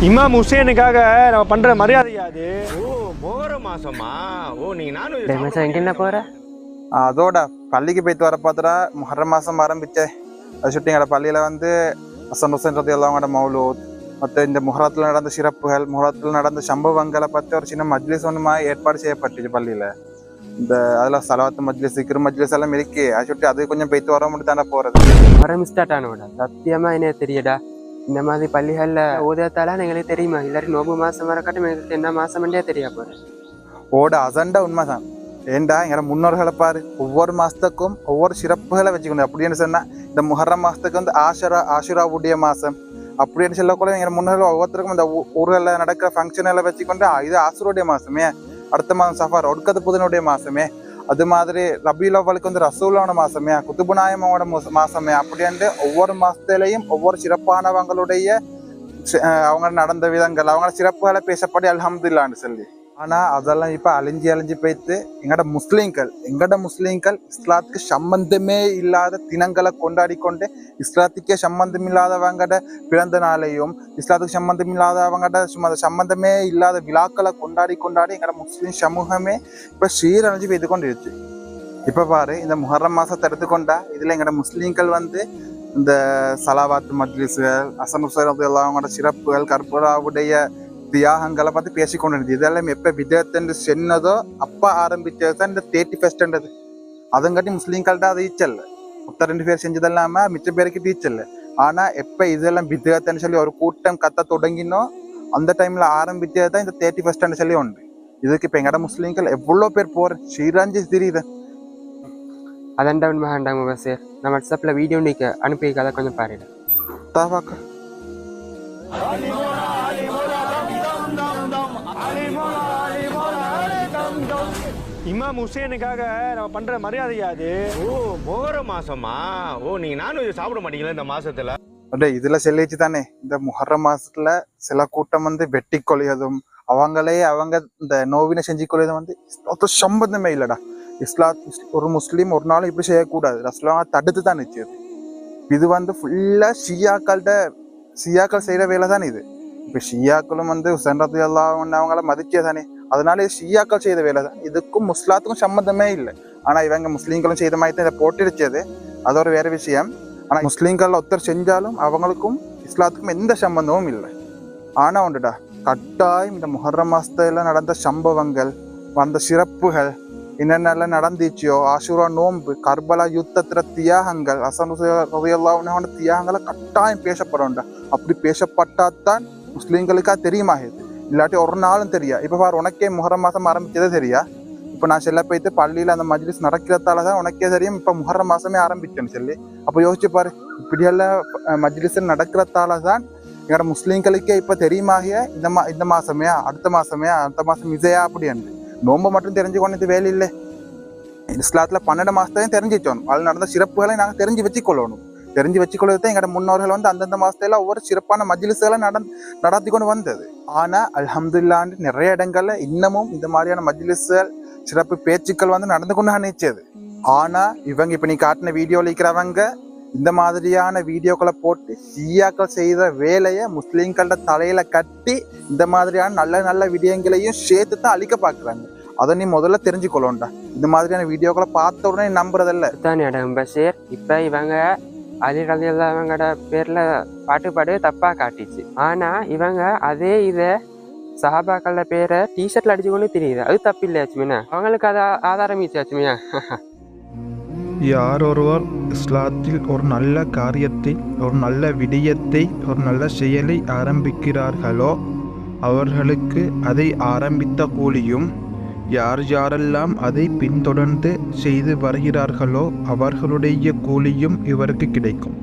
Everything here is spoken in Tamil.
இமாம் ஹுசேனுக்காக நம்ம பண்ற மரியாதையா அது? ஓ போற மாசமா? ஓ நீ நானும் எங்க என்ன போற? அதோட பள்ளிக்கு போயிட்டு வர பார்த்தா முஹர்ரம் மாதம் ஆரம்பிச்சேன். அது சுட்டி எங்களோட பள்ளியில் வந்து ஹசன் ஹுசைன் ரலியல்லாஹு மௌலூத் மற்ற இந்த முஹரத்தில் நடந்த சிறப்புகள், முஹரத்தில் நடந்த சம்பவங்களை பற்றி ஒரு சின்ன மஜ்லிஸ் ஒன்றுமா ஏற்பாடு செய்யப்பட்டுச்சு பள்ளியில். இந்த அதில் சலவாத்து மஜ்லிஸ், சிக்ரு மஜ்லிஸ் எல்லாம் இருக்கு. அது சுட்டி அது கொஞ்சம் போயிட்டு வர மட்டும் தானே போகிறது. முஹர்ரம் ஸ்டார்ட் ஆனோட சத்தியமா என்ன தெரியடா, இந்த மாதிரி பள்ளிகளில் ஓதத்தாலாம் எங்களுக்கு தெரியுமா? இல்லாட்டி நோம்பு மாதம் வரக்காட்டும் எங்களுக்கு என்ன மாதம்ன்றே தெரிய போகிறேன். ஓட அசண்டா உண்மைதான். ஏண்டா எங்களை முன்னோர்களை பாரு, ஒவ்வொரு மாதத்துக்கும் ஒவ்வொரு சிறப்புகளை வச்சுக்கணும். அப்படின்னு சொன்னால் இந்த முஹர்ரம் மாதத்துக்கு வந்து ஆஷுராவுடைய மாதம் அப்படின்னு சொல்லக்கூட எங்கள் முன்னோர்கள் ஒவ்வொருத்தருக்கும் இந்த ஊர்களில் நடக்கிற ஃபங்க்ஷனை வச்சுக்கொண்டு இது ஆசுருடைய மாதமே, அடுத்த மாதம் சஃபார் ஒடுக்கத்து புதனுடைய மாதமே, அது மாதிரி ரபியுல் அவ்வலுக்கு வந்து ரசூலான மாதமே, குத்துபுநாயமோட மாதமே, அப்படின்ட்டு ஒவ்வொரு மாதத்துலேயும் ஒவ்வொரு சிறப்பானவங்களுடைய அவங்க நடந்த விதங்கள், அவங்கள சிறப்புகளை பேசப்படி அல்ஹம்துலில்லாஹ்னு சொல்லி. ஆனால் அதெல்லாம் இப்போ அழிஞ்சு போய்த்து எங்கட முஸ்லீம்கள் இஸ்லாத்துக்கு சம்பந்தமே இல்லாத தினங்களை கொண்டாடி கொண்டு, இஸ்லாத்துக்கே சம்பந்தம் இல்லாதவங்கட பிறந்த நாளையும், இஸ்லாத்துக்கு சம்பந்தம் இல்லாதவங்கட சம்பந்தமே இல்லாத விழாக்களை கொண்டாடி எங்கட முஸ்லீம் சமூகமே இப்போ சீரழிஞ்சு பெய்து கொண்டு இருச்சு. இப்போ பாரு, இந்த முஹர்ரம் மாதத்தை எடுத்துக்கொண்டா இதில் எங்கட முஸ்லீம்கள் வந்து இந்த சலாவாத்து மஜ்லிஸ்கள், ஹசன் ஹுசைன் ரலியல்லாஹு அவங்களோட சிறப்புகள், கர்பலாவுடைய தியாகங்களை பார்த்து பேசிக்கொண்டு இருந்தது. இதெல்லாம் எப்போ விதத்துன்னு சொன்னதோ அப்போ ஆரம்பிச்சது தான் இந்த 31st. அதங்காட்டி முஸ்லீம்கள்ட்ட அது ஈச்சல்ல. மொத்தம் 2 பேர் செஞ்சது இல்லாமல் மிச்ச பேருக்கு டீச்சல்ல. ஆனால் எப்போ இதெல்லாம் விதத்துன்னு சொல்லி ஒரு கூட்டம் கத்த தொடங்கினோ அந்த டைமில் ஆரம்பிச்சது தான் இந்த 31st சொல்லி உண்டு. இதுக்கு இப்போ எங்கட முஸ்லீம்கள் எவ்வளோ பேர் போகிற ஸ்ரீராஞ்சி தெரியுது. அதான்டா உண்மைண்டாங்க முபஷிர். நான் வாட்ஸ்அப்பில் வீடியோ நீக்க அனுப்பி அதை கொஞ்சம் பாருங்க. தாவாக்கா இமாம் ஹுசேனுக்காக நம்ம பண்ற மரியாதையா அது? ஓ போற மாசமா? ஓ நீ நானும் சாப்பிட மாட்டீங்களா இந்த மாசத்துல? அப்படியே இதுல சொல்லிச்சு தானே, இந்த முஹர்ரம் மாசத்துல சில கூட்டம் வந்து வெட்டி கொள்ளையதும் அவங்க இந்த நோவினை செஞ்சு கொள்ளையதும் வந்து இஸ்லாத்து சம்பந்தமே இல்லடா. ஒரு முஸ்லீம் ஒரு நாள் இப்படி செய்யக்கூடாது. ரசூலுல்லாஹ் தடுத்து தான் நிச்சயது. இது வந்து ஃபுல்லா ஷியாக்கள் செய்யற வேலை தான் இது. இப்போ ஷியாக்களும் வந்து ஹுசைன் ரலியல்லாஹு அன்ஹு அவங்கள மதிச்சே தானே, அதனால ஷியாக்கள் செய்த வேலை தான். இதுக்கும் முஸ்லாத்துக்கும் சம்மந்தமே இல்லை. ஆனா இவங்க முஸ்லீம்களும் செய்த மாதிரி தான் இதை போட்டிருச்சது, அது ஒரு வேற விஷயம். ஆனா முஸ்லீம்கள் ஒருத்தர் செஞ்சாலும் அவங்களுக்கும் இஸ்லாத்துக்கும் எந்த சம்பந்தமும் இல்லை. ஆனா உண்டுடா, கட்டாயம் இந்த முஹர்ரம் மாசத்துல நடந்த சம்பவங்கள், வந்த சிறப்புகள், என்னென்னலாம் நடந்துச்சோ, ஆஷுரா நோன்பு, கர்பலா யுத்தத்துல தியாகங்கள், ஹசன் ஹுசைன் ரலியல்லாஹு அன்ஹு தியாகங்களை கட்டாயம் பேசப்படும்டா. அப்படி பேசப்பட்டாதான் முஸ்லீம்களுக்கா தெரியுமா? இது இல்லாட்டி ஒரு நாளும் தெரியா. இப்போ பாரு, உனக்கே முஹர்ரம் மாதம் ஆரம்பிச்சதே தெரியா? இப்போ நான் செல்ல போயிட்டு பள்ளியில் அந்த மஜ்லிஸ் நடக்கிறதால தான் உனக்கே தெரியும் இப்போ முஹர்ரம் மாதமே ஆரம்பிச்சேன்னு சொல்லி. அப்போ யோசிச்சு பாரு, இப்படியெல்லாம் மஜ்லிஸ் நடக்கிறதால தான் எங்களோட முஸ்லீம்களுக்கே இப்போ தெரியுமாகிய இந்த மாதமே அடுத்த மாதம் இசையா அப்படின்னு. நோம்பு மட்டும் தெரிஞ்சு கொண்டு வேலை இல்லை. இஸ்லாத்தில் 12 மாதத்தையும் தெரிஞ்சிச்சோம். அதில் நடந்த சிறப்புகளை நாங்கள் தெரிஞ்சு வச்சுக்கொள்ளணும். தெரிஞ்சு வச்சுக்கொள்ளதான் எங்களோட முன்னோர்கள் வந்து அந்தந்த மாதத்துல ஒவ்வொரு சிறப்பான மஜ்லிஸ்களை நடத்தி கொண்டு வந்தது. ஆனால் அல்ஹம்துலில்லாஹ் நிறைய இடங்கள்ல இன்னமும் இந்த மாதிரியான மஜ்லிஸ்கள், சிறப்பு பேச்சுக்கள் வந்து நடந்து கொண்டு நினைச்சது. ஆனால் இவங்க இப்போ நீ காட்டின வீடியோவில் இருக்கிறவங்க இந்த மாதிரியான வீடியோக்களை போட்டு ஷியாக்கள் செய்த வேலையை முஸ்லீம்களோட தலையில கட்டி இந்த மாதிரியான நல்ல நல்ல விடயங்களையும் சேர்த்து தான் அழிக்க பார்க்குறாங்க. அதை நீ முதல்ல தெரிஞ்சுக்கொள்ளோண்டா. இந்த மாதிரியான வீடியோக்களை பார்த்த உடனே நம்புறதில்ல தானே பஷீர். இப்போ இவங்க அலி ரலியல்லாஹுவோட பேர்ல பாட்டு தப்பா காட்டிச்சு. ஆனா இவங்க அதே இதை சஹாபாக்கள பேரை டிஷர்ட்ல அடிச்சு கொண்டு தெரியுது. அது தப்பு இல்லையாச்சுமியா? அவங்களுக்கு அதை ஆதாரமிச்சாச்சுமியா? யார் ஒருவர் இஸ்லாத்தில் ஒரு நல்ல காரியத்தை, ஒரு நல்ல விடயத்தை, ஒரு நல்ல செயலை ஆரம்பிக்கிறார்களோ அவர்களுக்கு அதை ஆரம்பித்த கூலியும், யாரெல்லாம் அதை பின்தொடர்ந்து செய்து வருகிறார்களோ அவர்களுடைய கூலியும் இவருக்கு கிடைக்கும்.